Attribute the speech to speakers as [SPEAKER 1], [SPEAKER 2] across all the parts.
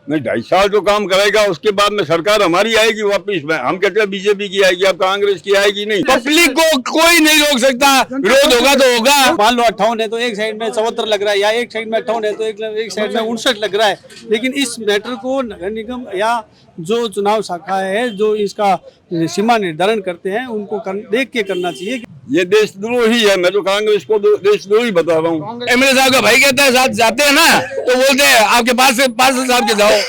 [SPEAKER 1] नहीं, 2.5 साल जो काम करेगा उसके बाद में सरकार हमारी आएगी वापिस में। हम कहते हैं बीजेपी की आएगी, अब कांग्रेस की आएगी नहीं।
[SPEAKER 2] पब्लिक को कोई नहीं रोक सकता, विरोध होगा तो होगा। मान लो 58 है तो एक साइड में 74 लग रहा है, या एक साइड में 58 है तो एक साइड में 59 लग रहा है। लेकिन इस मैटर को नगर निगम या जो चुनाव शाखा है जो इसका सीमा निर्धारण करते हैं उनको देख के करना चाहिए।
[SPEAKER 1] ये देशद्रोही है, मैं तो कांग्रेस को देशद्रोही बता रहा हूँ।
[SPEAKER 2] एमएलए साहब का भाई कहता है साथ जाते हैं ना, तो बोलते हैं आपके पास से पार्षद साहब के जाओ,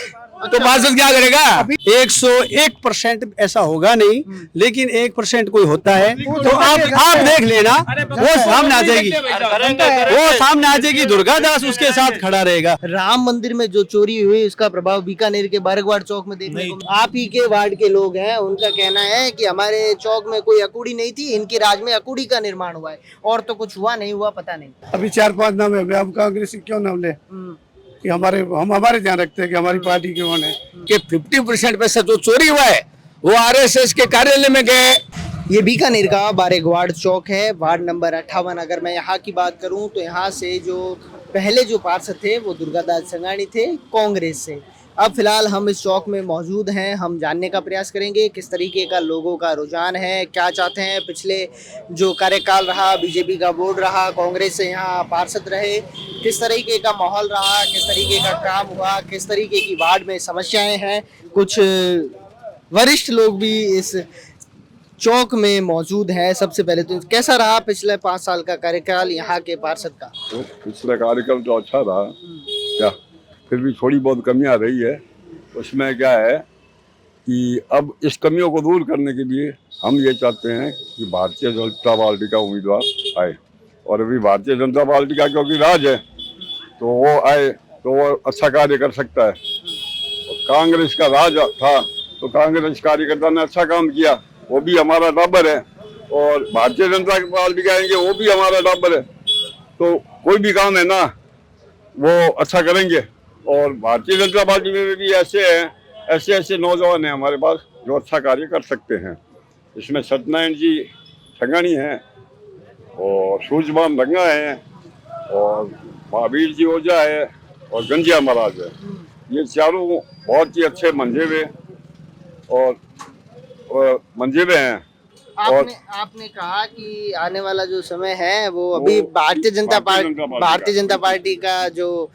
[SPEAKER 2] तो पार्षद क्या करेगा? 101% ऐसा होगा नहीं, लेकिन 1% कोई होता है तो आप देख लेना, वो सामने आ जाएगी, वो सामने आ जाएगी। दुर्गा दास उसके साथ खड़ा रहेगा।
[SPEAKER 3] राम मंदिर में जो चोरी हुई उसका प्रभाव बीकानेर के बारगवाड़ चौक में देखने को। आप ही के वार्ड के लोग हैं, उनका कहना है कि हमारे चौक में कोई अकूड़ी नहीं थी, इनके राज में अकूड़ी का निर्माण हुआ है, और तो कुछ हुआ नहीं हुआ पता नहीं।
[SPEAKER 4] अभी 4-5 नाम है, अब कांग्रेस क्यों नाम ले कि हम हमारे ध्यान रखते हैं कि हमारी पार्टी के कौन है।
[SPEAKER 2] कि 50% पैसा जो चोरी हुआ है वो आरएसएस के कार्यालय में गए।
[SPEAKER 3] ये बीकानेर का बारगवाड़ चौक है, वार्ड नंबर 58। अगर मैं यहाँ की बात करूँ तो यहाँ से जो पहले जो पार्षद थे वो दुर्गादास संघानी थे कांग्रेस से। अब फिलहाल हम इस चौक में मौजूद हैं, हम जानने का प्रयास करेंगे किस तरीके का लोगों का रुझान है, क्या चाहते हैं। पिछले जो कार्यकाल रहा, बीजेपी का बोर्ड रहा, कांग्रेस से यहाँ पार्षद रहे, किस तरीके का माहौल रहा, किस तरीके का काम हुआ, किस तरीके की वार्ड में समस्याएं हैं। कुछ वरिष्ठ लोग भी इस चौक में मौजूद है। सबसे पहले तो कैसा रहा पिछले 5 साल का कार्यकाल यहाँ के पार्षद का?
[SPEAKER 1] तो पिछला कार्यकाल तो अच्छा रहा, क्या फिर भी थोड़ी बहुत कमियां रही है। उसमें क्या है कि अब इस कमियों को दूर करने के लिए हम ये चाहते हैं कि भारतीय जनता पार्टी का उम्मीदवार आए, और अभी भारतीय जनता पार्टी का क्योंकि राज है तो वो आए तो वो अच्छा कार्य कर सकता है। और कांग्रेस का राज था तो कांग्रेस कार्यकर्ता ने अच्छा काम किया, वो भी हमारा टाबर है, और भारतीय जनता पार्टी का आएंगे वो भी हमारा टाबर है। तो कोई भी काम है ना वो अच्छा करेंगे। और भारतीय जनता पार्टी में भी ऐसे नौजवान हैं हमारे पास जो अच्छा कार्य कर सकते हैं। इसमें सत्यनारायण जी संघानी हैं, और सूझवान रंगा है, और महावीर जी ओझा है, और गंजिया महाराज है। ये चारों बहुत ही अच्छे मंजेबे और मंजेबे हैं।
[SPEAKER 3] आपने कहा कि आने वाला जो समय है वो अभी भारतीय जनता पार्टी का जो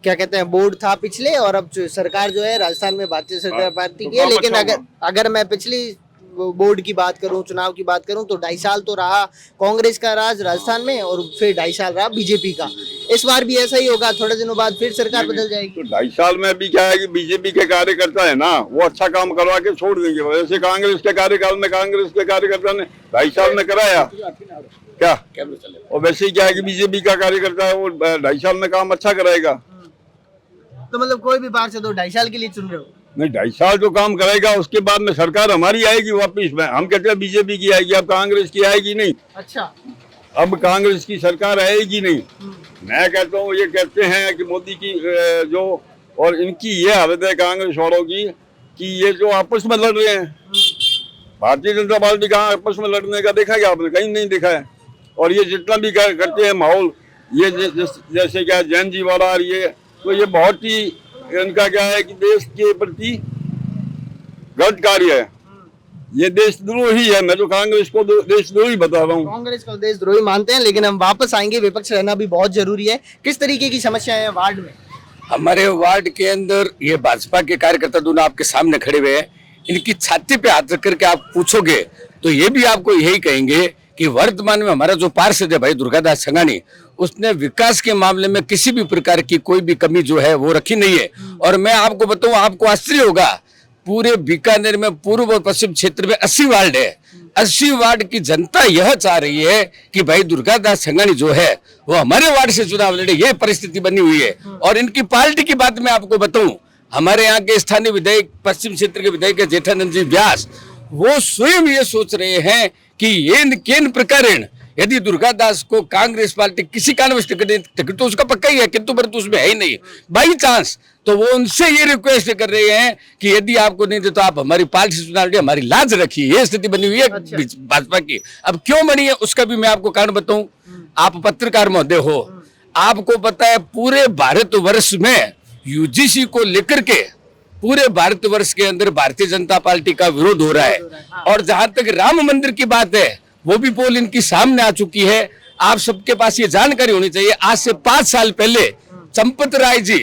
[SPEAKER 3] क्या कहते हैं बोर्ड था पिछले, और अब जो सरकार जो है राजस्थान में भारतीय जनता पार्टी की है। लेकिन अगर मैं पिछली बोर्ड की बात करूं, चुनाव की बात करूं, तो 2.5 साल तो रहा कांग्रेस का राज राजस्थान में, और फिर 2.5 साल रहा बीजेपी का। इस बार भी ऐसा ही होगा, थोड़े दिनों बाद फिर सरकार बदल जाएगी।
[SPEAKER 1] तो 2.5 साल में भी क्या है कि बीजेपी के कार्यकर्ता है ना, वो अच्छा काम करवा के छोड़ देंगे। वैसे कांग्रेस के कार्यकाल में कांग्रेस के कार्यकर्ता ने 2.5 साल में कराया क्या, और वैसे ही क्या है कि बीजेपी का कार्यकर्ता है वो 2.5 साल में काम अच्छा कराएगा।
[SPEAKER 3] तो मतलब कोई भी पार्षद हो 2.5 साल के लिए चुन रहे हो?
[SPEAKER 1] नहीं, 2.5 साल जो काम करेगा उसके बाद में सरकार हमारी आएगी वापिस में। हम कहते हैं बीजेपी की आएगी, अब कांग्रेस की आएगी नहीं।
[SPEAKER 3] अच्छा,
[SPEAKER 1] अब कांग्रेस की सरकार आएगी नहीं। मैं कहता हूँ, ये कहते हैं कि मोदी की जो, और इनकी ये हालत है कांग्रेस वालों की कि ये जो आपस में लड़ रहे हैं, भारतीय जनता पार्टी का आपस में लड़ने का देखा क्या आपने? कहीं नहीं देखा है। और ये जितना भी करते हैं माहौल, ये जैसे क्या जैन जी वाला, ये तो ये बहुत ही इनका क्या है कि देश के प्रति गलत कार्य है। ये देशद्रोही है, मैं तो कांग्रेस को देशद्रोही बता रहा हूँ।
[SPEAKER 3] कांग्रेस को देशद्रोही मानते हैं, लेकिन हम वापस आएंगे। विपक्ष रहना भी बहुत जरूरी है। किस तरीके की समस्याएं हैं वार्ड में?
[SPEAKER 2] हमारे वार्ड के अंदर ये भाजपा के कार्यकर्ता दोनों आपके सामने खड़े हुए हैं। इनकी छाती पे हाथ रख करके आप पूछोगे तो ये भी आपको यही कहेंगे कि वर्तमान में हमारा जो पार्षद है भाई दुर्गादास संघानी, उसने विकास के मामले में किसी भी प्रकार की कोई भी कमी जो है वो रखी नहीं है। और मैं आपको बताऊं, आपको आश्चर्य होगा, पूरे बीकानेर में पूर्व और पश्चिम क्षेत्र में 80 वार्ड है। 80 वार्ड की जनता यह चाह रही है कि भाई दुर्गादास संघानी जो है वो हमारे वार्ड से चुनाव लड़े। ये परिस्थिति बनी हुई है। और इनकी पार्टी की बात मैं आपको बताऊं, हमारे यहाँ के स्थानीय विधायक, पश्चिम क्षेत्र के विधायक जेठानंद जी व्यास, वो स्वयं ये सोच रहे हैं कि ये केन प्रकारेण यदि दुर्गादास को कांग्रेस पार्टी किसी कारणवश टिकट तो उसका पक्का ही है, किंतु परंतु उसमें है ही नहीं बाई चांस, तो वो उनसे ये रिक्वेस्ट कर रहे हैं कि यदि आपको नहीं दे तो आप हमारी पार्टी से चुनाव लड़िए, हमारी लाज रखिए। ये स्थिति बनी हुई है भाजपा की। अब क्यों बनी है उसका भी मैं आपको कारण बताऊं। आप पत्रकार महोदय हो, आपको पता है पूरे भारतवर्ष में यूजीसी को लेकर के पूरे भारतवर्ष के अंदर भारतीय जनता पार्टी का विरोध हो रहा है। और जहां तक राम मंदिर की बात है, वो भी पोल इनकी सामने आ चुकी है। आप सबके पास ये जानकारी होनी चाहिए, आज से 5 साल पहले चंपत राय जी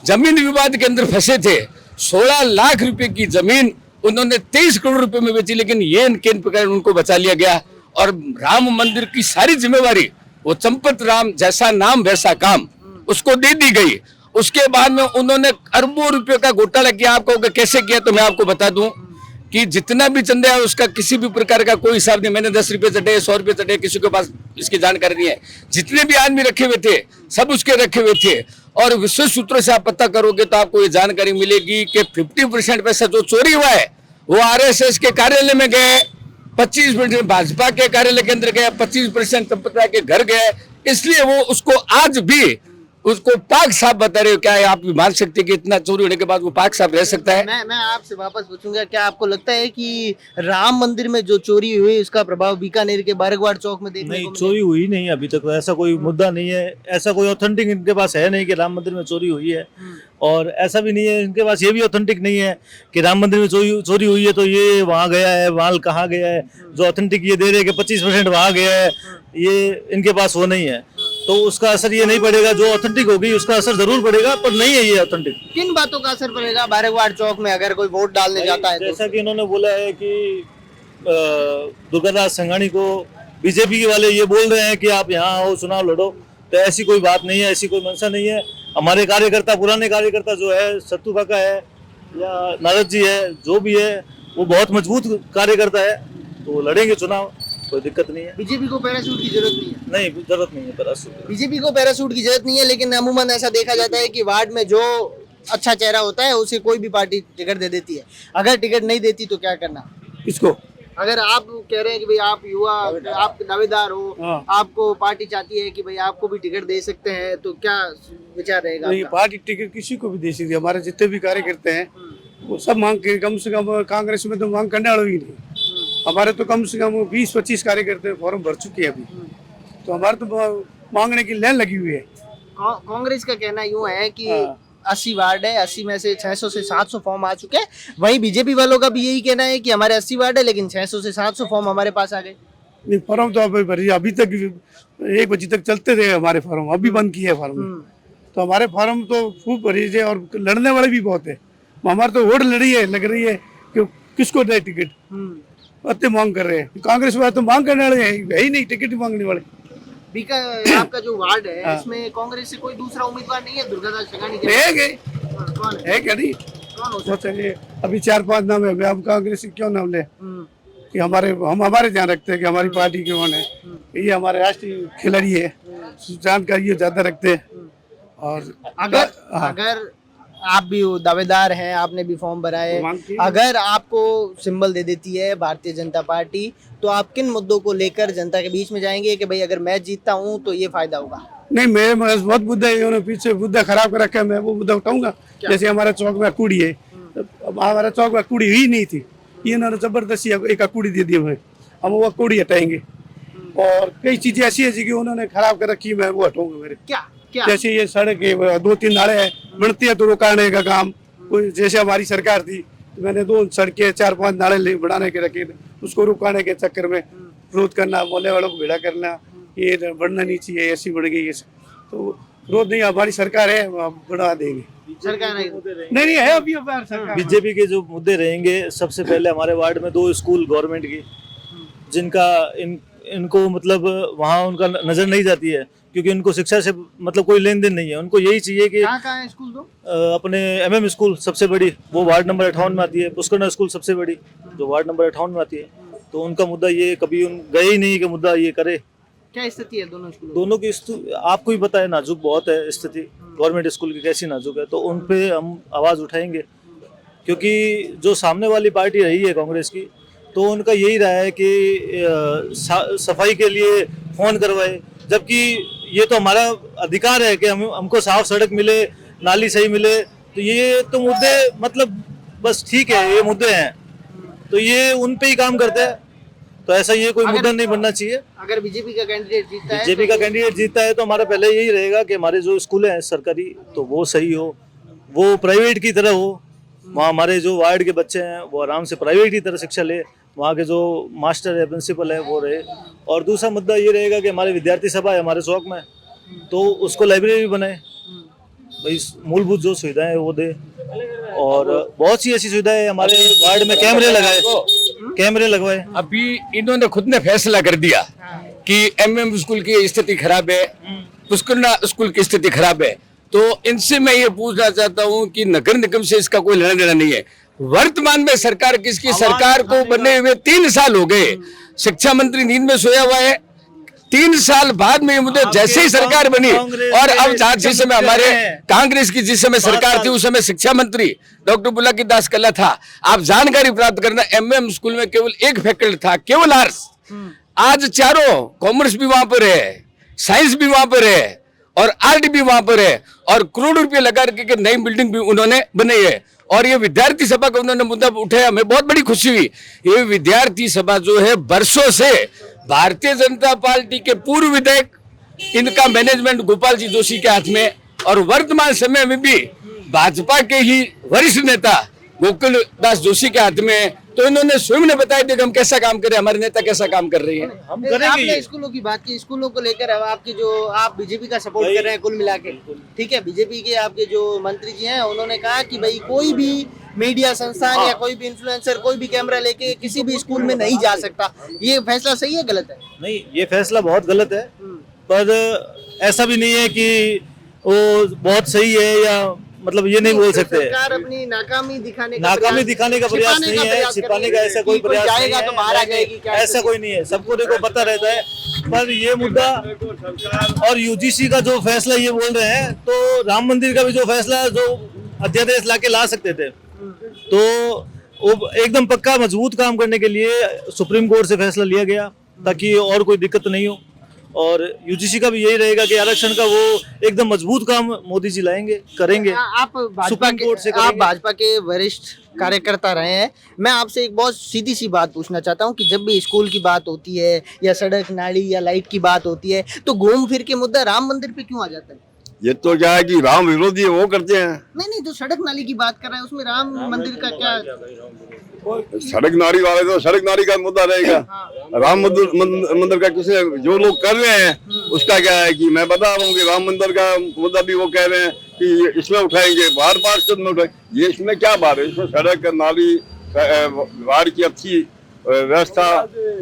[SPEAKER 2] जमीन विवाद के अंदर फंसे थे। 16 लाख रुपए की जमीन उन्होंने 23 करोड़ रुपए में बेची, लेकिन ये केन प्रकार उनको बचा लिया गया। और राम मंदिर की सारी जिम्मेवारी वो चंपत राम, जैसा नाम वैसा काम, उसको दे दी गई। उसके बाद में उन्होंने अरबों रुपए का घोटाला किया। आप कहोगे कैसे किया, तो मैं आपको बता दूं कि जितना भी चंदा है उसका किसी भी प्रकार का कोई हिसाब नहीं। मैंने 10 रुपए चढ़े, 100 रुपए चढ़े, किसी के पास इसकी जानकारी नहीं है। जितने भी आदमी रखे हुए थे सब उसके रखे हुए थे। और विशेष सूत्रों से आप पता करोगे तो आपको ये जानकारी मिलेगी कि 50% पैसा जो चोरी हुआ है वो आरएसएस के कार्यालय में गए, 25% भाजपा के कार्यालय के अंदर गया, 25% चंपत के घर गए। इसलिए वो उसको आज भी उसको पाक साफ बता रहे हो। क्या है, आप भी मान सकते हैं कि इतना चोरी होने के बाद वो पाक साफ रह सकता है?
[SPEAKER 3] मैं आपसे वापस पूछूंगा, क्या आपको लगता है कि राम मंदिर में जो चोरी हुई उसका प्रभाव बीकानेर के बारगवाड़ चौक में देखने
[SPEAKER 5] नहीं,
[SPEAKER 3] को
[SPEAKER 5] चोरी हुई नहीं अभी तक, ऐसा कोई मुद्दा नहीं है। ऐसा कोई ऑथेंटिक इनके पास है नहीं कि राम मंदिर में चोरी हुई है। और ऐसा भी नहीं है इनके पास, ये भी ऑथेंटिक नहीं है कि राम मंदिर में चोरी हुई है तो ये वहाँ गया है, माल कहाँ गया है। जो ऑथेंटिक ये दे रहे हैं कि 25% वहाँ गया है, ये इनके पास वो नहीं है। तो उसका असर ये नहीं पड़ेगा। जो ऑथेंटिक होगी उसका असर जरूर पड़ेगा, पर नहीं है ये ऑथेंटिक।
[SPEAKER 3] किन बातों का असर पड़ेगा बारगवाड़ चौक में अगर कोई वोट डालने जाता है तो?
[SPEAKER 5] जैसा कि इन्होंने बोला है कि दुर्गादास संघानी को बीजेपी वाले ये बोल रहे हैं कि आप यहाँ आओ चुनाव लड़ो, तो ऐसी कोई बात नहीं है, ऐसी कोई मंशा नहीं है। हमारे कार्यकर्ता, पुराने कार्यकर्ता जो है, सत्तू काका है या नारद जी है, जो भी है वो बहुत मजबूत कार्यकर्ता है, तो लड़ेंगे चुनाव, कोई दिक्कत नहीं है।
[SPEAKER 3] बीजेपी को पैराशूट की जरूरत नहीं है?
[SPEAKER 5] नहीं, जरूरत नहीं है पैराशूट।
[SPEAKER 3] बीजेपी को पैराशूट की जरूरत नहीं है, लेकिन अमूमन ऐसा देखा जाता है कि वार्ड में जो अच्छा चेहरा होता है उसे कोई भी पार्टी टिकट दे देती है। अगर टिकट नहीं देती तो क्या करना?
[SPEAKER 4] किसको?
[SPEAKER 3] अगर आप कह रहे हैं कि भाई आप युवा, आप दावेदार हो,
[SPEAKER 4] हाँ।
[SPEAKER 3] आपको पार्टी चाहती है कि भाई आपको भी टिकट दे सकते हैं, तो क्या विचार रहेगा
[SPEAKER 4] नहीं,
[SPEAKER 3] आपका?
[SPEAKER 4] पार्टी टिकट किसी को भी दे सकती है। हमारे जितने भी कार्यकर्ते हैं वो सब मांग के, कम से कम कांग्रेस में तो मांग करने वालों ही नहीं। हमारे तो कम से कम 20-25 कार्यकर्ते फॉर्म भर चुके हैं अभी, तो हमारे तो मांगने की लाइन लगी हुई है।
[SPEAKER 3] कांग्रेस का कहना यूं है कि
[SPEAKER 4] हाँ।
[SPEAKER 3] 80 वार्ड है, 80 में से 600 से 700 फॉर्म आ चुके हैं। वहीं बीजेपी वालों का भी यही कहना है कि हमारे 80 वार्ड है लेकिन 600 से 700 फॉर्म हमारे पास आ गए।
[SPEAKER 4] नहीं, फॉर्म तो अभी तक 1 बजे तक चलते रहे हमारे फॉर्म, अभी बंद किए फॉर्म। तो हमारे फॉर्म तो खूब भरी है और लड़ने वाले भी बहुत है। हमारे तो वोट लग रही है कि किसको दे टिकट, इतने मांग कर रहे हैं। कांग्रेस वाले तो मांग करने वाले हैं, है ही नहीं टिकट मांगने वाले।
[SPEAKER 3] आपका जो वार्ड है इसमें कांग्रेस से कोई दूसरा उम्मीदवार नहीं है? दुर्गादास संघानी
[SPEAKER 4] कौन है? क्या नहीं, सोचेंगे अभी 4-5 नाम है। आप कांग्रेस से क्यों नाम ले कि हमारे ध्यान रखते हैं कि हमारी पार्टी कौन है। ये हमारे राष्ट्रीय खिलाड़ी है, जानकारी ये ज्यादा रखते हैं। और
[SPEAKER 3] अगर आप भी दावेदार हैं, आपने भी फॉर्म भरा है, अगर आपको सिंबल दे देती है भारतीय जनता पार्टी, तो आप किन मुद्दों को लेकर जनता के बीच में जाएंगे कि भाई अगर मैं जीतता हूं तो ये फायदा होगा? नहीं,
[SPEAKER 4] मैं बहुत मुद्दा है, उन्होंने पीछे मुद्दा खराब कर रखा है, मैं वो मुद्दा उठाऊंगा। जैसे हमारे चौक में कूड़ी है, हमारे चौक में कूड़ी ही नहीं थी, ये इन्होंने जबरदस्ती एक कूड़ी दे दी हमें, हम वो कूड़ी हटाएंगे। और कई चीजें ऐसी है कि उन्होंने खराब कर रखी, मैं वो हटाऊंगा। मेरे
[SPEAKER 3] क्या
[SPEAKER 4] जैसे ये सड़क 2-3 नाले है बनती है तो रुकाने का काम, कोई जैसे हमारी सरकार थी तो मैंने 2 सड़कें 4-5 नाले बढ़ाने के रखे, उसको रुकाने के चक्कर में विरोध करना, मोहल्ले वालों को भेड़ा करना, ये बढ़ना नहीं चाहिए, ऐसी बढ़ गई है। तो विरोध नहीं, हमारी सरकार है, बढ़ा देंगे।
[SPEAKER 3] सरकार
[SPEAKER 4] नहीं है अभी सरकार।
[SPEAKER 5] बीजेपी के जो मुद्दे रहेंगे, सबसे पहले हमारे वार्ड में 2 स्कूल गवर्नमेंट की, जिनका इनको मतलब वहाँ उनका नजर नहीं जाती है, क्योंकि उनको शिक्षा से मतलब कोई लेन देन नहीं है। उनको यही चाहिए कि
[SPEAKER 3] कहाँ है स्कूल?
[SPEAKER 5] अपने MM स्कूल सबसे बड़ी, वो वार्ड नंबर 58 में आती है। पुष्करना स्कूल सबसे बड़ी, जो वार्ड नंबर 58 में आती है। तो उनका मुद्दा ये कभी गए ही नहीं कि मुद्दा ये करे।
[SPEAKER 3] क्या स्थिति है दोनों स्कूलों?
[SPEAKER 5] दोनों की आपको ही पता है, नाजुक बहुत है स्थिति गवर्नमेंट स्कूल की, कैसी नाजुक है। तो उन पे हम आवाज़ उठाएंगे, क्योंकि जो सामने वाली पार्टी रही है कांग्रेस की, तो उनका यही रहा है कि सफाई के लिए फ़ोन करवाए, जबकि ये तो हमारा अधिकार है कि हमको साफ सड़क मिले, नाली सही मिले। तो ये तो मुद्दे मतलब बस ठीक है, ये मुद्दे हैं तो ये उन पे ही काम करते हैं। तो ऐसा ये कोई मुद्दा नहीं बनना चाहिए।
[SPEAKER 3] अगर बीजेपी का कैंडिडेट जीतता है,
[SPEAKER 5] बीजेपी का कैंडिडेट जीतता है तो हमारा पहले यही रहेगा कि हमारे जो स्कूल हैं सरकारी, तो वो सही हो, वो प्राइवेट की तरह हो। वहाँ हमारे जो वार्ड के बच्चे हैं वो आराम से प्राइवेट की तरह शिक्षा ले, वहाँ के जो मास्टर है, प्रिंसिपल है वो रहे। और दूसरा मुद्दा ये रहेगा कि हमारे विद्यार्थी सभा है हमारे चौक में, तो उसको लाइब्रेरी बनाए, भाई मूलभूत जो सुविधाएं है वो दे। और बहुत सी ऐसी सुविधाएं है, हमारे वार्ड में कैमरे लगवाए।
[SPEAKER 2] अभी इन्होंने खुद ने फैसला कर दिया कि एमएम स्कूल की स्थिति खराब है, पुष्करना स्कूल की स्थिति खराब है। तो इनसे मैं ये पूछना चाहता हूँ कि नगर निगम से इसका कोई लेना देना नहीं है। वर्तमान में सरकार किसकी सरकार को बने हुए 3 साल हो गए, शिक्षा मंत्री नींद में सोया हुआ है। 3 साल बाद में मुझे जैसे ही सरकार बनी, और अब जिस समय हमारे कांग्रेस की जिस समय सरकार थी उस समय शिक्षा मंत्री डॉक्टर बुलाकी दास कल्ला था। आप जानकारी प्राप्त करना, एमएम स्कूल में केवल एक फैकल्टी था, केवल आर्ट्स। आज चारों, कॉमर्स भी वहां पर है, साइंस भी वहां पर है और आर्ट भी वहां पर है, और करोड़ रुपए लगा के नई बिल्डिंग भी उन्होंने बनाई है। और ये विद्यार्थी सभा का उन्होंने मुद्दा उठाया, हमें बहुत बड़ी खुशी हुई। ये विद्यार्थी सभा जो है वर्षों से भारतीय जनता पार्टी के पूर्व विधायक, इनका मैनेजमेंट गोपाल जी जोशी के हाथ में, और वर्तमान समय में भी भाजपा के ही वरिष्ठ नेता गोकुल दास जोशी के हाथ में। तो इन्होंने स्वयं ने बताया कि हम कैसा काम करें, हमारे नेता कैसा काम कर रहे हैं।
[SPEAKER 5] हम करेंगे।
[SPEAKER 3] आपने स्कूलों की बात की, स्कूलों को लेकर अब आपकी जो आप बीजेपी का सपोर्ट कर रहे हैं कुल मिला के, ठीक है, बीजेपी के आपके जो मंत्री जी हैं उन्होंने कहा कि भाई कोई भी मीडिया संस्थान या कोई भी इन्फ्लुएंसर कोई भी कैमरा लेके किसी भी स्कूल में नहीं जा सकता। ये फैसला सही है गलत है?
[SPEAKER 5] नहीं, ये फैसला बहुत गलत है, पर ऐसा भी नहीं है कि वो बहुत सही है, या मतलब ये नहीं बोल सकते।
[SPEAKER 3] सरकार अपनी नाकामी दिखाने का
[SPEAKER 5] प्रयास नहीं है, छिपाने का ऐसा कोई प्रयास नहीं है,
[SPEAKER 3] तो बाहर आ जाएगी,
[SPEAKER 5] ऐसा कोई नहीं है, सबको देखो पता रहता है। पर ये मुद्दा और यूजीसी का जो फैसला ये बोल रहे हैं, तो राम मंदिर का भी जो फैसला जो अध्यादेश लाके ला सकते थे, तो वो एकदम पक्का मजबूत काम करने के लिए सुप्रीम कोर्ट से फैसला लिया गया ताकि और कोई दिक्कत नहीं हो। और यूजीसी का भी यही रहेगा कि आरक्षण का वो एकदम मजबूत काम मोदी जी लाएंगे, करेंगे।
[SPEAKER 3] आप भाजपा के वरिष्ठ कार्यकर्ता रहे हैं, मैं आपसे एक बहुत सीधी सी बात पूछना चाहता हूं कि जब भी स्कूल की बात होती है या सड़क नाली या लाइट की बात होती है तो घूम फिर के मुद्दा राम मंदिर पे क्यों आ जाता है?
[SPEAKER 1] ये तो क्या है कि राम विरोधी है, वो करते हैं।
[SPEAKER 3] नहीं, जो सड़क नाली की बात कर रहे हैं उसमें राम मंदिर का क्या?
[SPEAKER 1] सड़क नाली वाले तो सड़क नाली का मुद्दा रहेगा। राम मंदिर का किसी जो लोग कर रहे हैं उसका क्या है कि मैं बता रहा हूँ कि राम मंदिर का मुद्दा भी वो कह रहे हैं कि इसमें उठाएंगे, बार में उठाएंगे। ये इसमें क्या बात है? इसमें सड़क नाली बाढ़ की अच्छी व्यवस्था,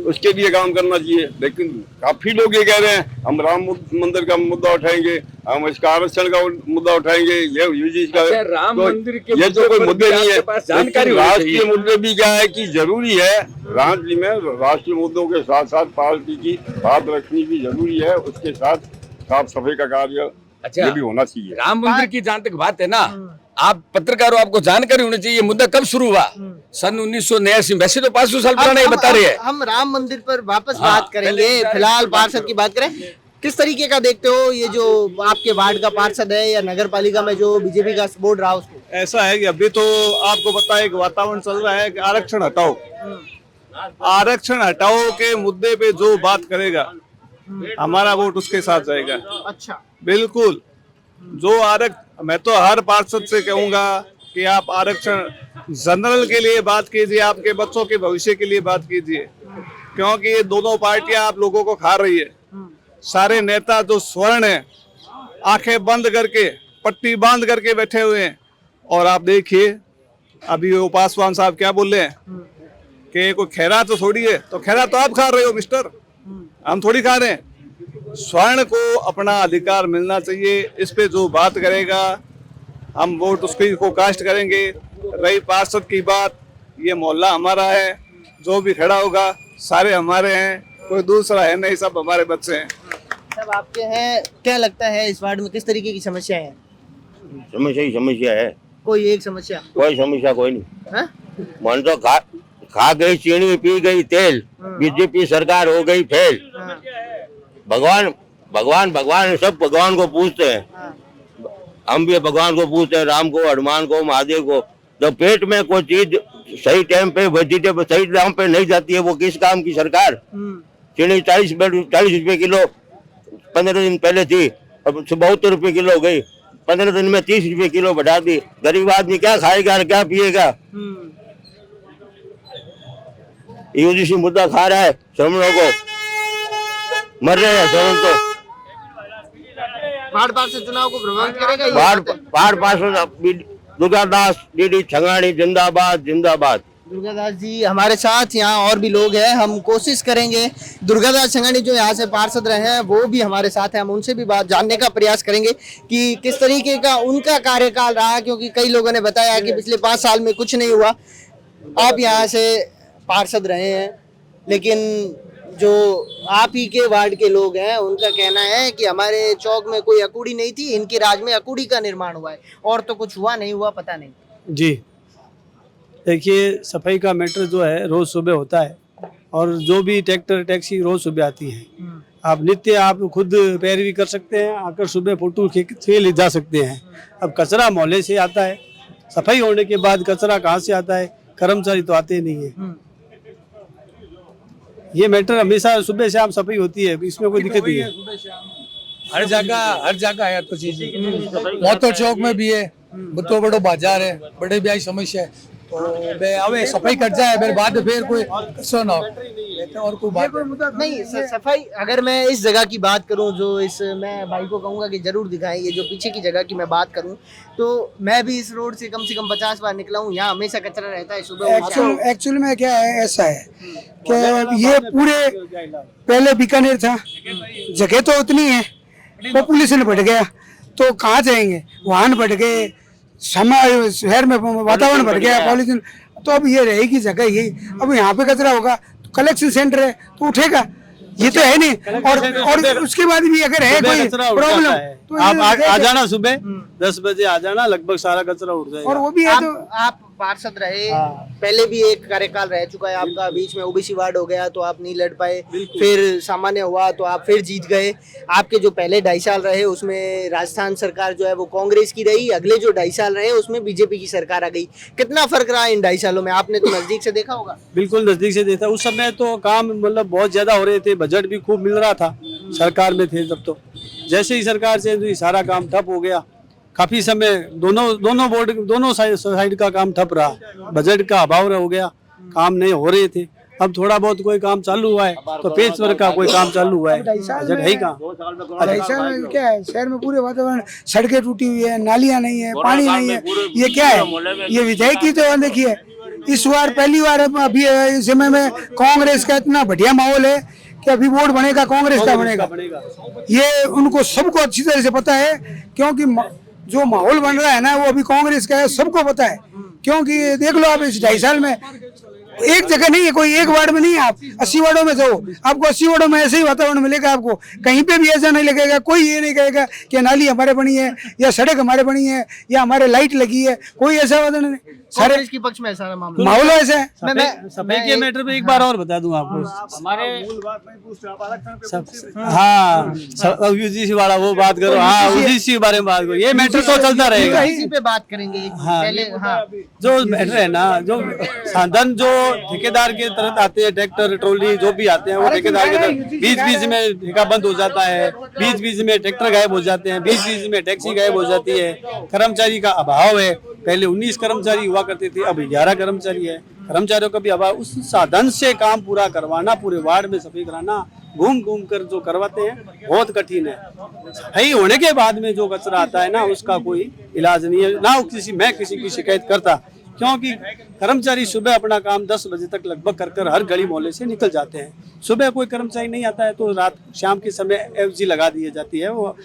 [SPEAKER 1] उसके लिए काम करना चाहिए। लेकिन काफी लोग ये कह रहे हैं हम राम मंदिर का मुद्दा उठाएंगे, हम इसका आरक्षण का मुद्दा उठाएंगे, ये यूजी का
[SPEAKER 2] राम मंदिर के
[SPEAKER 1] ये तो कोई मुद्दे नहीं है।
[SPEAKER 2] जानकारी
[SPEAKER 1] राष्ट्रीय मुद्दे भी क्या है कि जरूरी है, राज्य में राष्ट्रीय मुद्दों के साथ साथ पार्टी की बात रखनी भी जरूरी है, उसके साथ साफ सफाई का कार्य ये भी होना चाहिए।
[SPEAKER 2] राम मंदिर की जहाँ तक बात है ना, आप पत्रकार हो, आपको जानकारी होनी चाहिए। ये मुद्दा कब शुरू हुआ? सन 1989, वैसे तो 500 साल पुराना ये बता रहे हैं।
[SPEAKER 3] हम राम मंदिर पर वापस बात करेंगे, फिलहाल पार्षद की बात करें। किस तरीके का देखते हो ये जो आपके वार्ड का पार्षद है या नगर पालिका में जो बीजेपी का सपोर्ट रहा उसको?
[SPEAKER 4] ऐसा है कि अभी तो आपको पता है कि वातावरण चल रहा है कि आरक्षण हटाओ, आरक्षण हटाओ के मुद्दे पे जो बात करेगा हमारा वोट उसके साथ जाएगा।
[SPEAKER 3] अच्छा,
[SPEAKER 4] बिल्कुल। जो मैं तो हर पार्षद से कहूंगा कि आप आरक्षण जनरल के लिए बात कीजिए, आपके बच्चों के भविष्य के लिए बात कीजिए, क्योंकि ये दोनों पार्टियां आप लोगों को खा रही है। सारे नेता जो स्वर्ण है आंखें बंद करके पट्टी बांध करके बैठे हुए हैं। और आप देखिए अभी वो पासवान साहब क्या बोल रहे हैं कि कोई खैरा तो थोड़ी है, तो खैरा तो आप खा रहे हो मिस्टर, हम थोड़ी खा रहे हैं। स्वर्ण को अपना अधिकार मिलना चाहिए, इस पे जो बात करेगा हम वोट उसकी को कास्ट करेंगे। रही पार्षद की बात, ये मोहल्ला हमारा है, जो भी खड़ा होगा सारे हमारे हैं, कोई दूसरा है नहीं, सब हमारे बच्चे हैं।
[SPEAKER 3] सब आपके हैं। क्या लगता है इस वार्ड में किस तरीके की समस्या है?
[SPEAKER 6] समस्या ही समस्या है,
[SPEAKER 3] कोई एक समस्या?
[SPEAKER 6] कोई समस्या कोई नहीं।
[SPEAKER 3] हाँ?
[SPEAKER 6] मन तो खा गई चीनी, पी गई तेल, बीजेपी सरकार हो गई फेल।
[SPEAKER 3] हाँ।
[SPEAKER 6] भगवान सब भगवान को पूछते हैं।
[SPEAKER 3] हाँ।
[SPEAKER 6] हम भी भगवान को पूछते हैं, राम को, हनुमान को, महादेव को। तो पेट में कोई चीज सही टाइम पे वेजिटेबल सही दाम पे नहीं जाती है, वो किस काम की सरकार? चीनी 40 रुपए किलो 15 दिन पहले थी, अब 72 रुपए किलो हो गई। 15 दिन में 30 रुपए किलो बढ़ा दी। गरीब आदमी क्या खाएगा और क्या पिएगा? यूजीसी मुद्दा खा रहा है, श्रमणों को मर रहे हैं श्रमण तो।
[SPEAKER 3] बाढ़ पार्षद चुनाव को प्रभावित करेगा ये?
[SPEAKER 6] बाढ़ पार्षद दुर्गादास डीडी छंगाणी जिंदाबाद जिंदाबाद।
[SPEAKER 3] दुर्गादास जी हमारे साथ यहाँ और भी लोग हैं, हम कोशिश करेंगे दुर्गादास संघानी जो यहाँ से पार्षद रहे हैं वो भी हमारे साथ हैं, हम उनसे भी बात जानने का प्रयास करेंगे कि किस तरीके का उनका कार्यकाल रहा, क्योंकि कई लोगों ने बताया कि पिछले 5 साल में कुछ नहीं हुआ। आप यहाँ से पार्षद रहे हैं, लेकिन जो आप ही के वार्ड के लोग हैं उनका कहना है कि हमारे चौक में कोई अकूड़ी नहीं थी, इनके राज में अकूड़ी का निर्माण हुआ है और तो कुछ हुआ नहीं हुआ पता नहीं।
[SPEAKER 7] जी देखिए, सफाई का मैटर जो है रोज सुबह होता है और जो भी ट्रैक्टर टैक्सी रोज सुबह आती है, आप नित्य आप खुद पैरवी कर सकते हैं, आकर सुबह फोटो खींच ले जा सकते हैं। अब कचरा मोहल्ले से आता है, सफाई होने के बाद कचरा कहाँ से आता है? कर्मचारी तो आते नहीं है। ये मैटर हमेशा सुबह शाम सफाई होती है, इसमें कोई दिक्कत नहीं है।
[SPEAKER 8] हर जगह है तो चीज मोटर चौक में भी है, बतो बड़ो बाजार है, बड़े ब्याह समस्या है तो अब सफाई कर जाए मेरे बाद फिर कोई कचरा ना हो और कोई बात
[SPEAKER 3] नहीं। सफाई अगर मैं इस जगह की बात करूं, जो इस मैं भाई को कहूंगा कि जरूर दिखाएं, ये जो पीछे की जगह की मैं बात करूं तो मैं भी इस रोड से कम 50 बार निकला हूं, यहाँ हमेशा कचरा रहता है सुबह।
[SPEAKER 9] एक्चुअली में क्या है, ऐसा है कि ये पूरे पहले बीकानेर था, जगह तो उतनी है, पॉपुलेशन बढ़ गया तो कहाँ जाएंगे, वाहन बढ़ गए, शहर में वातावरण बढ़ गया, पॉल्यूशन, तो अब ये रहेगी जगह यही। अब यहाँ पे कचरा होगा तो कलेक्शन सेंटर है तो उठेगा, ये तो है नहीं। और उसके बाद भी अगर है कोई प्रॉब्लम तो
[SPEAKER 7] आप आ जाना, सुबह 10 बजे आ जाना, लगभग सारा कचरा उठ जाएगा।
[SPEAKER 3] और वो भी है तो आप पार्षद रहे, पहले भी एक कार्यकाल रह चुका है आपका, बीच में ओबीसी वार्ड हो गया तो आप नहीं लड़ पाए, फिर सामान्य हुआ तो आप फिर जीत गए। आपके जो पहले 2.5 साल रहे उसमें राजस्थान सरकार जो है वो कांग्रेस की रही, अगले जो 2.5 साल रहे उसमें बीजेपी की सरकार आ गई। कितना फर्क रहा इन 2.5 सालों में? आपने तो नजदीक से देखा होगा।
[SPEAKER 7] बिल्कुल नजदीक से देखा, उस समय तो काम मतलब बहुत ज्यादा हो रहे थे, बजट भी खूब मिल रहा था, सरकार में थे तब तो। जैसे ही सरकार चेंज हुई सारा काम ठप हो गया, काफी समय दोनों बोर्ड दोनों साइड का काम ठप रहा, बजट का अभाव हो गया, काम नहीं हो रहे थे। अब थोड़ा बहुत कोई काम चालू हुआ है तो पेच वर्क का कोई काम चालू हुआ है, बजट है ही कहाँ।
[SPEAKER 9] ऐसा में क्या है, शहर में पूरे वातावरण, सड़कें टूटी हुई है, नालियां नहीं है, पानी नहीं है, ये क्या है? ये विधायक की तो देखिए इस बार पहली बार अभी इस समय में कांग्रेस का इतना बढ़िया माहौल है कि अभी वोट बनेगा कांग्रेस का बनेगा, ये उनको सबको अच्छी तरह से पता है, क्योंकि जो माहौल बन रहा है ना वो अभी कांग्रेस का है, सबको पता है। क्योंकि देख लो आप इस 2.5 साल में एक जगह नहीं है, कोई एक वार्ड में नहीं है, आप 80 वार्डों में जाओ, आपको 80 वार्डों में ऐसे ही वातावरण मिलेगा। आपको कहीं पे भी ऐसा नहीं लगेगा, कोई ये नहीं कहेगा कि नाली हमारे बनी है या सड़क हमारे बनी है या हमारे लाइट लगी है, कोई ऐसा वातावरण नहीं।
[SPEAKER 3] सारे इसके पक्ष में ऐसा
[SPEAKER 9] माहौल ऐसा है।
[SPEAKER 7] सफाई के मैटर पे एक बार और बता दूं आपको, हमारे हाँ यूजीसी वाला वो बात करो, हाँ यूजीसी के बारे में बात करो, ये मैटर तो चलता रहेगा,
[SPEAKER 3] इसी पे बात करेंगे। पहले
[SPEAKER 7] जो मैटर है ना, जो साधन जो ठेकेदार के तरफ आते हैं, ट्रैक्टर ट्रॉली जो भी आते हैं वो ठेकेदार के तरफ बीच में ठेका बंद हो जाता है, बीच में ट्रैक्टर गायब हो जाते हैं, बीच में टैक्सी गायब हो जाती है, कर्मचारी का अभाव है। पहले 19 कर्मचारी हुआ करते थे, अब 11 कर्मचारी है, कर्मचारियों का भी अभाव। उस साधन से काम पूरा करवाना, पूरे वार्ड में सफाई कराना, घूम कर जो करवाते हैं बहुत कठिन है। सफाई होने के बाद में जो कचरा आता है ना, उसका कोई इलाज नहीं है ना। मैं किसी की शिकायत करता, क्योंकि कर्मचारी सुबह अपना काम 10 बजे तक लगभग कर हर गली मोहल्ले से निकल जाते हैं। सुबह कोई कर्मचारी नहीं आता है तो रात शाम के समय FG लगा दी जाती है, वो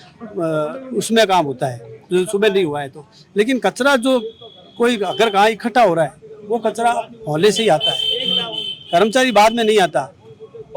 [SPEAKER 7] उसमें काम होता है जो सुबह नहीं हुआ है तो। लेकिन कचरा जो कोई अगर कहाँ इकट्ठा हो रहा है वो कचरा मोहल्ले से ही आता है, कर्मचारी बाद में नहीं आता।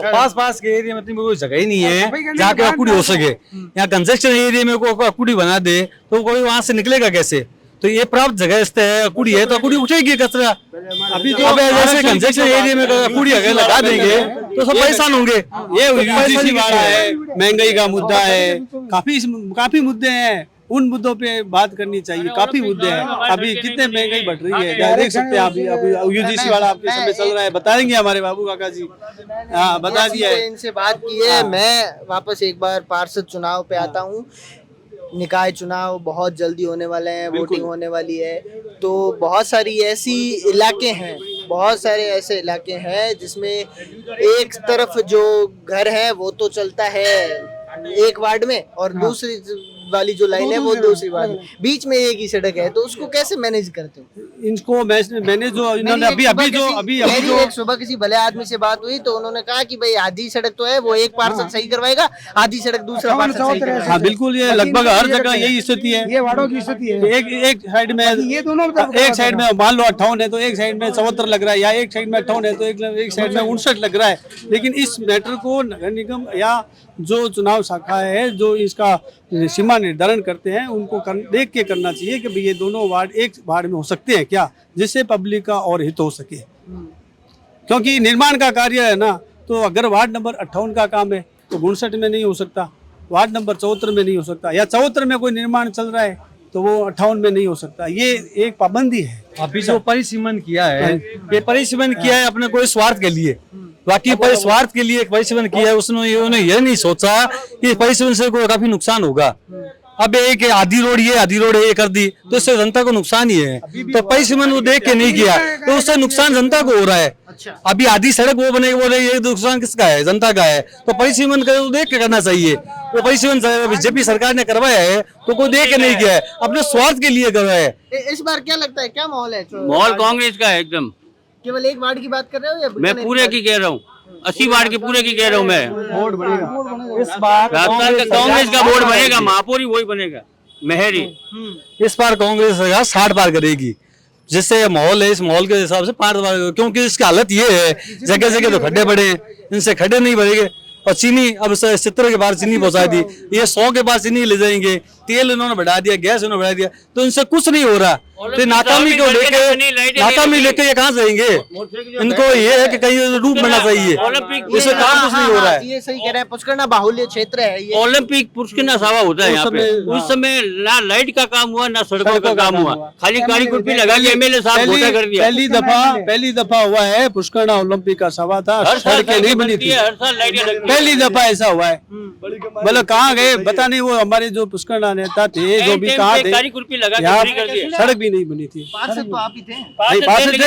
[SPEAKER 10] पास के एरिया में तो कोई जगह ही नहीं है जहाँ पे अकूड़ी हो सके। यहाँ कंस्ट्रक्शन एरिया में कोई अकूड़ी बना दे तो कोई वहाँ से निकलेगा कैसे? तो ये प्राप्त जगह है, अकूड़ी है तो अकूड़ी उठेगी कचरा। अभी तो जैसे कंस्ट्रक्शन एरिया में अकूड़ी अगर लगा देंगे तो सब परेशान होंगे।
[SPEAKER 7] ये यूजीसी वाला है, महंगाई का मुद्दा है, काफी मुद्दे हैं, उन मुद्दों पे बात करनी चाहिए। काफी मुद्दे हैं, अभी कितने महंगाई बढ़ रही है देख सकते हैं। अभी यूजीसी वाला आपके समय चल रहा है, बताएंगे हमारे बाबू काका जी। हाँ बता दिया है,
[SPEAKER 3] इनसे बात की है। मैं वापस एक बार पार्षद चुनाव पे आता हूँ। निकाय चुनाव बहुत जल्दी होने वाले हैं, वोटिंग होने वाली है, तो बहुत सारी ऐसी इलाके हैं, बहुत सारे ऐसे इलाके हैं जिसमें एक तरफ जो घर है वो तो चलता है एक वार्ड में और दूसरी वाली जो लाइन है वो दूसरी वार्ड में, बीच में एक ही सड़क है, तो उसको कैसे मैनेज करते हो?
[SPEAKER 7] इनको मैंने जो इन्होंने अभी जो
[SPEAKER 3] एक सुबह किसी भले आदमी से बात हुई तो उन्होंने कहा कि भाई आधी सड़क तो है वो एक पार्षद सही करवाएगा, आधी सड़क दूसरा पार्षद सही करवाएगा।
[SPEAKER 7] हाँ बिल्कुल, ये लगभग हर जगह यही स्थिति है,
[SPEAKER 9] ये वार्डों की स्थिति है।
[SPEAKER 7] एक साइड में
[SPEAKER 9] ये दोनों
[SPEAKER 7] एक साइड में मान लो 58 है तो एक साइड में 74 लग रहा है, या एक साइड में 58 है तो एक साइड में 59 लग रहा है। लेकिन इस मैटर को नगर निगम या जो चुनाव शाखा है जो इसका सीमा निर्धारण करते हैं उनको देख के करना चाहिए कि भाई ये दोनों वार्ड एक वार्ड में हो सकते हैं क्या, जिससे पब्लिक का और हित हो सके। क्योंकि निर्माण का कार्य है ना, तो अगर वार्ड नंबर 58 का काम है तो 59 में नहीं हो सकता, वार्ड नंबर 74 में नहीं हो सकता, या 74 में कोई निर्माण चल रहा है तो वो 58 में नहीं हो सकता। ये एक पाबंदी है।
[SPEAKER 10] अभी जो परिसीमन किया है, ये परिसीमन किया है अपने कोई स्वार्थ के लिए, बाकी स्वार्थ के लिए परिसीमन किया है। उन्होंने ये नहीं सोचा कि परिसीमन से कोई काफी नुकसान होगा। अब एक आधी रोड ये कर दी तो इससे जनता को नुकसान ही है, तो परिसीमन वो देख के नहीं किया तो उससे नुकसान जनता को हो रहा है। अभी आधी सड़क वो बनेगी, बोले ये नुकसान किसका है, जनता का है, तो परिसीमन देख के करना चाहिए। वो परिसीमन बीजेपी सरकार ने करवाया है तो कोई देख के नहीं किया है, अपने स्वार्थ के लिए करवाया है।
[SPEAKER 3] इस बार क्या लगता है, क्या माहौल है?
[SPEAKER 6] माहौल कांग्रेस का है एकदम।
[SPEAKER 3] केवल एक वार्ड की बात कर रहे हो या
[SPEAKER 6] मैं पूरे की कह रहा हूँ, 80 वार्ड के पूरे की कह रहा हूँ मैं।
[SPEAKER 7] वोट बढ़ेगा इस बार,
[SPEAKER 6] राजस्थान का कांग्रेस का वोट बनेगा, महापौर ही वही बनेगा, मेहरी।
[SPEAKER 10] इस बार कांग्रेस 60 पार करेगी, जिससे माहौल है इस माहौल के हिसाब से 5 बार, क्योंकि इसकी हालत ये है जगह जगह तो खड्डे पड़े हैं, इनसे खड्डे नहीं भरेंगे। और चीनी अब 70 के बाद चीनी पहुंचा दी, ये 100 के बाद चीनी ले जाएंगे, तेल इन्होंने बढ़ा दिया, गैस इन्होंने बढ़ा दिया, तो इनसे कुछ नहीं हो रहा। तो नाकामी लेके ये कहाँ जाएंगे? इनको ये है कि कहीं रूप बनना चाहिए, इससे काम कुछ नहीं हो रहा है।
[SPEAKER 3] ये सही कह रहे हैं, पुष्करना बाहुल्य क्षेत्र है ये।
[SPEAKER 6] ओलंपिक पुष्करना सावा होता है यहाँ पे, उस समय ना लाइट का काम हुआ ना सड़कों का काम हुआ, खाली काली कुर्सी लगा के एमएलए साहब घोटा कर दिया।
[SPEAKER 7] पहली दफा हुआ है पुष्करना ओलंपिक का सभा था, सड़कें नहीं बनी थी,
[SPEAKER 6] हर साल लाइटें,
[SPEAKER 7] पहली दफा ऐसा हुआ है। मतलब कहाँ गए पता नहीं, वो हमारे जो पुष्करना नेता थे जो भी कहा थे, यहाँ सड़क भी नहीं बनी थी।
[SPEAKER 3] पार्षद तो आप ही थे,
[SPEAKER 7] पार्षद थे,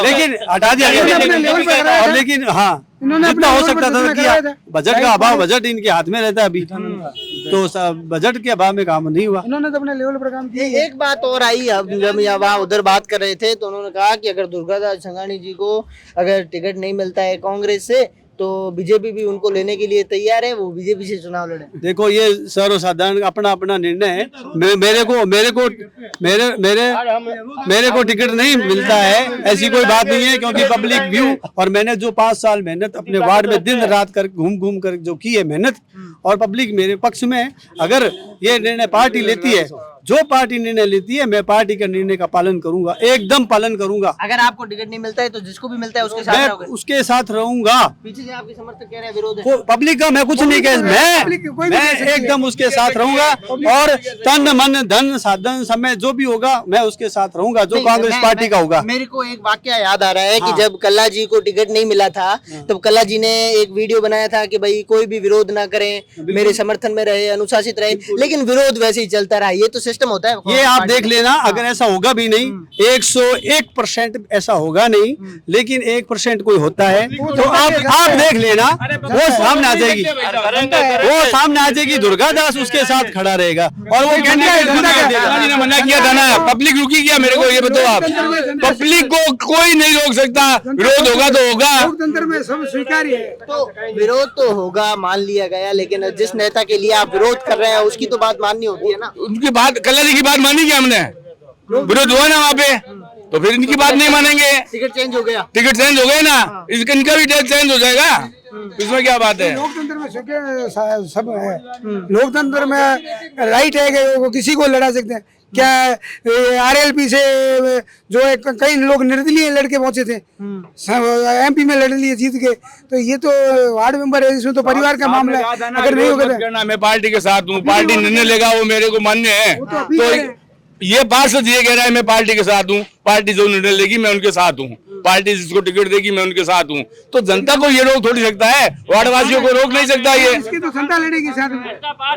[SPEAKER 7] लेकिन हटा दिया गया। और लेकिन हाँ, जितना हो सकता था किया। बजट का अभाव, बजट इनके हाथ में रहता है अभी, तो बजट के अभाव में काम नहीं हुआ।
[SPEAKER 9] इन्होंने तो अपने लेवल पर काम किया।
[SPEAKER 3] एक बात और आई, अब जब वहाँ उधर बात कर रहे थे तो उन्होंने कहा कि अगर दुर्गादास संघानी जी को अगर टिकट नहीं मिलता है कांग्रेस से तो बीजेपी भी उनको लेने के लिए तैयार है, वो बीजेपी से चुनाव लड़े।
[SPEAKER 7] देखो ये सर्वसाधारण अपना अपना निर्णय है। मेरे को टिकट नहीं मिलता है ऐसी कोई बात नहीं है, क्योंकि पब्लिक व्यू और मैंने जो 5 साल मेहनत अपने वार्ड में दिन रात कर घूम कर जो की है मेहनत, और पब्लिक मेरे पक्ष में है। अगर ये निर्णय पार्टी लेती है, जो पार्टी निर्णय लेती है, मैं पार्टी का निर्णय का पालन करूंगा, एकदम पालन करूंगा।
[SPEAKER 3] अगर आपको टिकट नहीं मिलता है तो जिसको भी मिलता है उसके साथ रहोगे?
[SPEAKER 7] उसके साथ रहूंगा।
[SPEAKER 3] पीछे से आपके समर्थक कह रहे हैं विरोध है।
[SPEAKER 7] पब्लिक का मैं कुछ नहीं कह, मैं एकदम उसके साथ रहूंगा, और तन मन धन साधन समय जो भी होगा मैं उसके साथ रहूंगा, जो कांग्रेस पार्टी का होगा।
[SPEAKER 3] मेरे को एक वाकया याद आ रहा है कि जब कल्ला जी को टिकट नहीं मिला था तब कल्ला जी ने एक वीडियो बनाया था कि भाई कोई भी विरोध ना करें, मेरे समर्थन में रहे, अनुशासित रहे, लेकिन विरोध वैसे ही चलता रहा। ये तो सिस्टम होता है,
[SPEAKER 7] ये आप देख लेना। अगर ऐसा होगा भी नहीं, 101% ऐसा होगा नहीं, लेकिन 1% कोई होता है तो आप देख लेना, वो सामने आ जाएगी, दुर्गादास उसके साथ खड़ा रहेगा और वो कैंडिडेट
[SPEAKER 2] मना किया था ना, पब्लिक रुकी क्या? मेरे को ये बताओ आप, पब्लिक को कोई नहीं रोक सकता, विरोध होगा तो होगा,
[SPEAKER 9] लोकतंत्र में सब स्वीकार्य है।
[SPEAKER 3] तो विरोध तो होगा, मान लिया गया, लेकिन जिस नेता के लिए आप विरोध कर रहे हैं उसकी तो बात माननी होती है ना।
[SPEAKER 2] उनकी बात, कल्ला जी की बात मानी क्या हमने? विरोध हुआ ना वहाँ पे, तो फिर इनकी बात नहीं मानेंगे।
[SPEAKER 3] टिकट चेंज हो गया,
[SPEAKER 2] टिकट चेंज हो गए ना, इनका भी चेंज हो जाएगा, इसमें क्या बात है?
[SPEAKER 9] लोकतंत्र में सब है, लोकतंत्र में राइट है कि वो किसी को लड़ा सकते हैं। क्या आरएलपी से जो कई लोग निर्दलीय लड़के पहुंचे थे, एमपी में लड़ लिए जीत के, तो ये तो वार्ड मेंबर है, इसमें तो परिवार का मामला है। अगर नहीं होगा,
[SPEAKER 2] मैं पार्टी के साथ हूँ, पार्टी निर्णय लेगा वो मेरे को मान्य है। तो ये पार्षद ये कह रहा है मैं पार्टी के साथ हूँ, पार्टी जो निर्णय लेगी मैं उनके साथ हूँ,
[SPEAKER 11] पार्टी जिसको टिकट देगी मैं उनके साथ हूँ। तो जनता को ये रोक थोड़ी सकता है, वार्डवासियों को रोक नहीं सकता ये।
[SPEAKER 9] इसकी तो जनता लड़ेगी साथ में,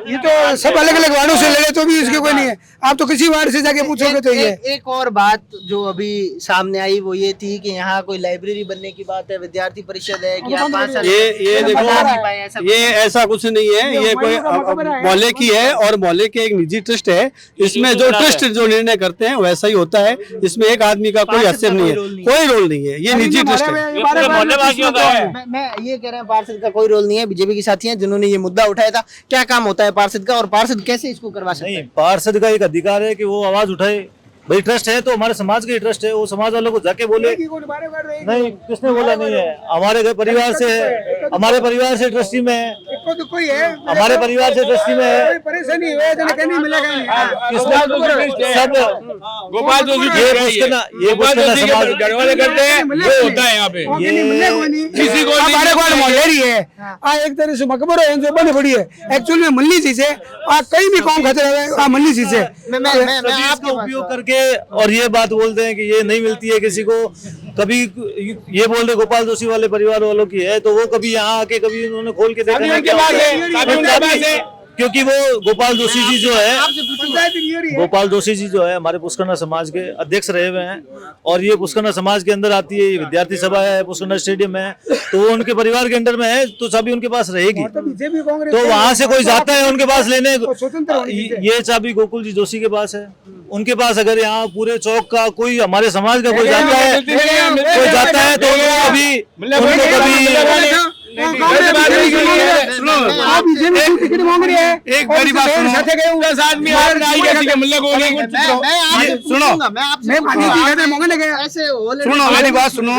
[SPEAKER 9] ये तो सब अलग अलग वार्डों से लड़े तो भी इसके कोई नहीं है। आप तो किसी वार्ड से जाके पूछोगे तो ये
[SPEAKER 3] एक और बात जो अभी सामने आई वो ये थी कि यहाँ कोई लाइब्रेरी बनने की बात है, विद्यार्थी परिषद है कि आप 5 साल
[SPEAKER 7] ये देखो,
[SPEAKER 3] बता नहीं पाए, ऐसा
[SPEAKER 7] ये ऐसा कुछ नहीं है, ये कोई मोहल्ले की है और मोहल्ले के एक निजी ट्रस्ट है। इसमें जो ट्रस्ट जो निर्णय करते हैं वैसा ही होता है, इसमें एक आदमी का कोई हस्तक्षेप नहीं है, कोई रोल नहीं है, ये निजी ट्रस्ट है।
[SPEAKER 3] मैं ये कह रहे हैं पार्षद का कोई रोल नहीं है। बीजेपी के साथी हैं जिन्होंने ये मुद्दा उठाया था, क्या काम होता है पार्षद का और पार्षद कैसे इसको करवा सकते हैं?
[SPEAKER 5] पार्षद का एक अधिकार है कि वो आवाज उठाए। भाई ट्रस्ट है तो हमारे समाज का ही ट्रस्ट है, वो समाज वालों को जाके बोले। नहीं, किसने बोला नहीं है? हमारे घर परिवार से है, हमारे परिवार से ट्रस्टी में है,
[SPEAKER 9] तो कोई है
[SPEAKER 5] हमारे परिवार से ट्रस्टी में है।
[SPEAKER 9] परेशानी है तो नहीं मिलेगा।
[SPEAKER 5] सब
[SPEAKER 11] गोपाल जोशी
[SPEAKER 5] ये
[SPEAKER 11] घर वाले करते हैं, वो होता है यहाँ पे।
[SPEAKER 9] किसी को हमारे को मोहल्ले है एक तरह से मकबरो है जो बंद पड़ी है, एक्चुअली में मल्ली चीज है, कहीं भी काम खाते रहे मल्ली चीज है।
[SPEAKER 5] इसका उपयोग करके और ये बात बोलते हैं कि ये नहीं मिलती है किसी को। कभी ये बोल रहे गोपाल जोशी वाले परिवार वालों की है, तो वो कभी यहाँ आके कभी उन्होंने खोल के देखा, क्योंकि वो गोपाल जोशी जी जो है, गोपाल जोशी जी जो है हमारे पुष्करना समाज के अध्यक्ष रहे हुए हैं, और ये पुष्करना समाज के अंदर आती है, ये विद्यार्थी सभा है, पुष्करना स्टेडियम है, तो वो उनके परिवार के अंडर में है, तो चाबी उनके पास रहेगी। तो वहां से कोई जाता है उनके पास लेने, ये चाबी गोकुल जी जोशी के पास है, उनके पास। अगर यहाँ पूरे चौक का कोई हमारे समाज का कोई जाता है तो उनको कभी
[SPEAKER 11] एक बड़ी बात
[SPEAKER 4] सुनो, मेरी बात सुनो।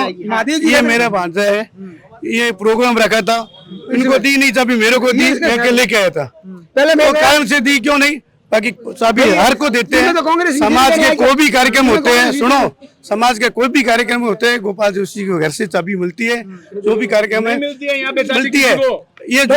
[SPEAKER 4] ये मेरा भांजा है, ये प्रोग्राम रखा था, इनको दी नहीं चाबी, मेरे को दी, मैं लेके आया था। पहले मैं कायम से दी क्यों नहीं? बाकी चाबी हर को देते हैं। समाज के कोई भी कार्यक्रम होते हैं, सुनो, समाज के कोई भी कार्यक्रम होते हैं, गोपाल जोशी के घर से चाबी मिलती है, जो भी कार्यक्रम है मिलती है, ये तो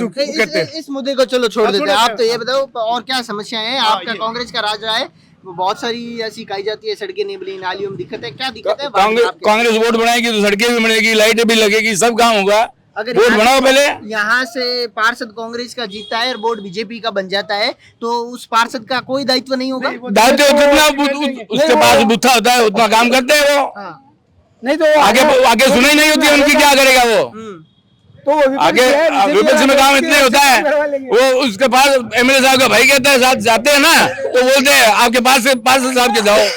[SPEAKER 4] करते हैं।
[SPEAKER 3] इस मुद्दे को चलो छोड़ देते हैं। आप तो ये बताओ और क्या समस्याएं हैं? आपका कांग्रेस का राज रहा है, बहुत सारी ऐसी कही जाती है, सड़कें नहीं बनी, नालियों में दिक्कत है, क्या दिक्कत है?
[SPEAKER 11] कांग्रेस वोट बनाएगी तो सड़कें भी बनेगी, लाइटें भी लगेगी, सब काम होगा।
[SPEAKER 3] अगर
[SPEAKER 11] वोट बनाओ पहले।
[SPEAKER 3] यहाँ से पार्षद कांग्रेस का जीतता है और बोर्ड बीजेपी का बन जाता है, तो उस पार्षद का कोई दायित्व नहीं होगा?
[SPEAKER 11] दायित्व जितना उसके पास बुथा होता है उतना काम करते हैं वो।
[SPEAKER 9] नहीं तो
[SPEAKER 11] आगे सुनाई नहीं होती उनकी, क्या करेगा वो?
[SPEAKER 9] तो
[SPEAKER 11] आगे विपक्ष में काम इतने होता है, वो उसके पास एमएलए साहब का भाई कहता है, साथ जाते हैं ना, तो बोलते हैं आपके पास से पार्षद साहब के जाओ,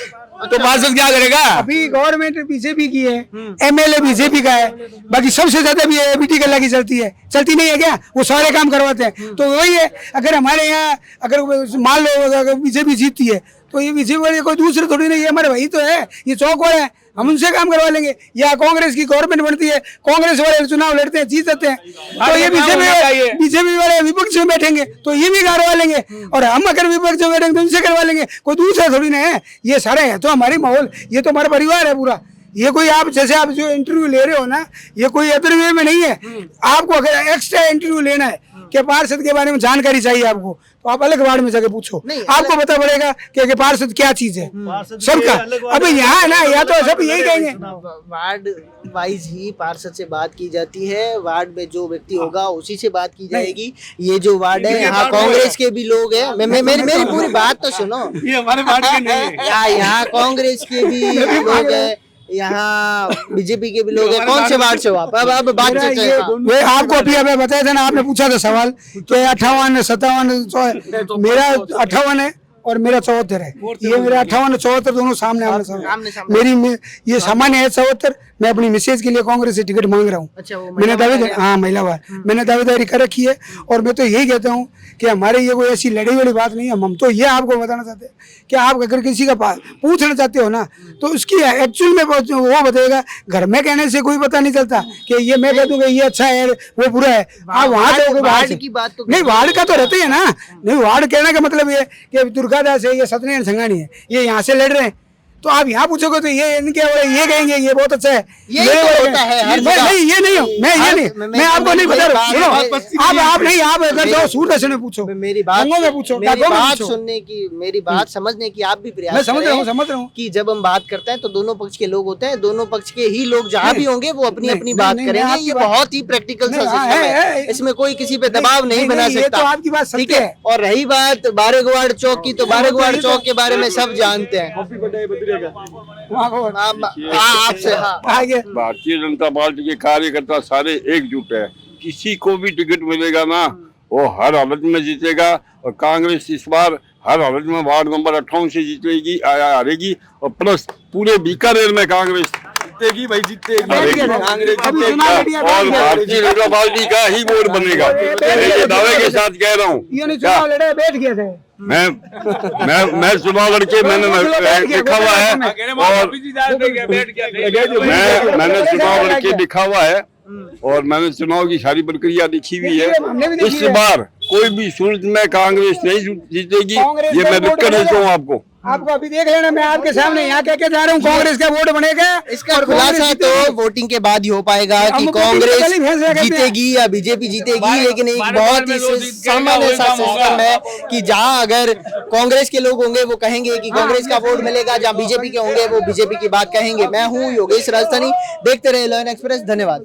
[SPEAKER 11] तो पार्षद क्या करेगा?
[SPEAKER 9] अभी गवर्नमेंट बीजेपी की है, एमएलए बीजेपी का है, बाकी सबसे ज्यादा भी एबीटी कला की चलती है, चलती नहीं है क्या? वो सारे काम करवाते हैं। तो वही है, अगर हमारे यहाँ अगर मान लो बीजेपी जीतती है तो ये बीजेपी वाले कोई दूसरे थोड़ी नहीं है, हमारे भाई तो है, ये चौक वाले है, हम उनसे काम करवा लेंगे। या कांग्रेस की गवर्नमेंट बनती है, कांग्रेस वाले चुनाव लड़ते हैं, जीत जाते हैं, तो ये बीजेपी वाले विपक्ष में बैठेंगे तो ये भी करवा लेंगे, और हम अगर विपक्ष में बैठेंगे तो उनसे करवा लेंगे, कोई दूसरा थोड़ी ना है। ये सारे है तो हमारी माहौल, ये तो हमारा परिवार है पूरा। ये कोई आप जैसे आप जो इंटरव्यू ले रहे हो ना, ये कोई अदर वे में नहीं है। आपको अगर एक्स्ट्रा इंटरव्यू लेना है कि पार्षद के बारे में जानकारी चाहिए आपको, तो आप अलग वार्ड में जाके पूछो, आपको पता पड़ेगा कि पार्षद क्या चीज है सबका। अभी यहाँ है ना, या तो सब यही कहेंगे।
[SPEAKER 3] वार्ड वाइज ही पार्षद से बात की जाती है, वार्ड में जो व्यक्ति होगा उसी से बात की जाएगी। ये जो वार्ड है यहाँ कांग्रेस के भी लोग हैं, मेरी पूरी बात तो सुनो,
[SPEAKER 4] ये हमारे वार्ड के नहीं है।
[SPEAKER 3] यहाँ कांग्रेस के भी लोग हैं, यहाँ बीजेपी के भी लोग हैं। कौन से वार्ड से हो आप? अब बात
[SPEAKER 9] वे आपको अभी हमें बताया था ना, आपने पूछा था सवाल कि 58, 57, मेरा 58 है और मेरा 74 है। ये मेरा 58 और 74 दोनों सामने मेरी ये सामान्य है 74। मैं अपनी मिसेज के लिए कांग्रेस से टिकट मांग रहा हूँ।
[SPEAKER 3] अच्छा,
[SPEAKER 9] मैंने दावेदारी, हाँ महिला वार, मैंने दावेदारी कर रखी है। और मैं तो यही कहता हूँ कि हमारे ये कोई ऐसी लड़ाई वाली बात नहीं है। हम तो ये आपको बताना चाहते हैं कि आप अगर किसी का पूछना चाहते हो ना, तो उसकी एक्चुअल में वो बताएगा। घर में कहने से कोई पता नहीं चलता कि ये मैं कह दूंगा ये अच्छा है वो बुरा है। आप वहाँ
[SPEAKER 3] की बात तो
[SPEAKER 9] नहीं, वार्ड का तो रहते है ना। नहीं, वार्ड कहने का मतलब ये कि दुर्गादास है, ये सत्यनारायण संघानी है, ये यहाँ से लड़ रहे हैं, तो आप यहाँ पूछोगे तो ये इनके ये कहेंगे ये बहुत अच्छा है,
[SPEAKER 3] ये तो होता है हर जगह।
[SPEAKER 9] नहीं ये नहीं मैं ये नहीं मैं आपको नहीं बता रहा हूँ। सुनो आप नहीं, आप अगर जाओ सूरदर्शन में पूछो,
[SPEAKER 3] मेरी बात
[SPEAKER 9] गंगों में पूछो,
[SPEAKER 3] मेरी
[SPEAKER 9] डाकों में
[SPEAKER 3] बात
[SPEAKER 9] पूछो।
[SPEAKER 3] सुनने की, मेरी बात समझने की आप भी प्रयास
[SPEAKER 9] मैं समझ रहा हूँ
[SPEAKER 3] करें
[SPEAKER 9] समझ रहा हूँ।
[SPEAKER 3] कि जब हम बात करते हैं तो दोनों पक्ष के लोग होते हैं, दोनों पक्ष के ही लोग जहाँ भी होंगे वो अपनी अपनी बात
[SPEAKER 9] नहीं,
[SPEAKER 3] करेंगे।
[SPEAKER 9] आपकी
[SPEAKER 3] ये
[SPEAKER 9] बात-
[SPEAKER 3] बहुत ही प्रैक्टिकल सा
[SPEAKER 9] नहीं, हाँ,
[SPEAKER 3] सिस्टम
[SPEAKER 9] है,
[SPEAKER 3] है, इसमें कोई किसी पे दबाव नहीं बना
[SPEAKER 9] ये
[SPEAKER 3] सकता।
[SPEAKER 9] तो आपकी बात
[SPEAKER 3] ठीक
[SPEAKER 9] सत्य
[SPEAKER 3] है।
[SPEAKER 9] है।
[SPEAKER 3] और रही बात बारेगवाड़ चौक की, तो बारेगवाड़ चौक के बारे में सब जानते हैं। आपसे हाँ
[SPEAKER 9] आगे
[SPEAKER 1] भारतीय जनता पार्टी के कार्यकर्ता सारे एकजुट है। किसी को भी टिकट मिलेगा ना वो हर हालत में जीतेगा, और कांग्रेस इस बार हर हालत में वार्ड नंबर 58 से जीतेगी, हारेगी, और प्लस पूरे बीकानेर में कांग्रेस जीतेगी भाई, जीतेगी कांग्रेस जीतेगा, और भारतीय जनता पार्टी का ही वोट बनेगा। मैं दावे के साथ कह रहा हूँ।
[SPEAKER 9] ये नहीं चुनाव लड़े बैठ गए थे।
[SPEAKER 1] मैं चुनाव लड़के मैंने लिखा हुआ है, और मैंने चुनाव लड़के लिखा हुआ है, और मैंने चुनाव की सारी प्रक्रिया लिखी हुई है। इस बार कोई भी सूरत में कांग्रेस नहीं जीतेगी, ये मैं लिख कर देता हूँ आपको।
[SPEAKER 9] आपको अभी देख लेना, मैं आपके सामने यहाँ कह के जा रहा हूँ कांग्रेस का वोट बनेगा।
[SPEAKER 3] इसका खुलासा तो वोटिंग के बाद ही हो पाएगा कि कांग्रेस जीतेगी या बीजेपी जीतेगी, लेकिन एक बहुत ही सामान्य सा सिस्टम है कि जहां अगर कांग्रेस के लोग होंगे वो कहेंगे कि कांग्रेस का वोट मिलेगा, जहां बीजेपी के होंगे वो बीजेपी की बात कहेंगे। मैं हूं योगेश राजस्थानी, देखते रहे लॉयन एक्सप्रेस। धन्यवाद।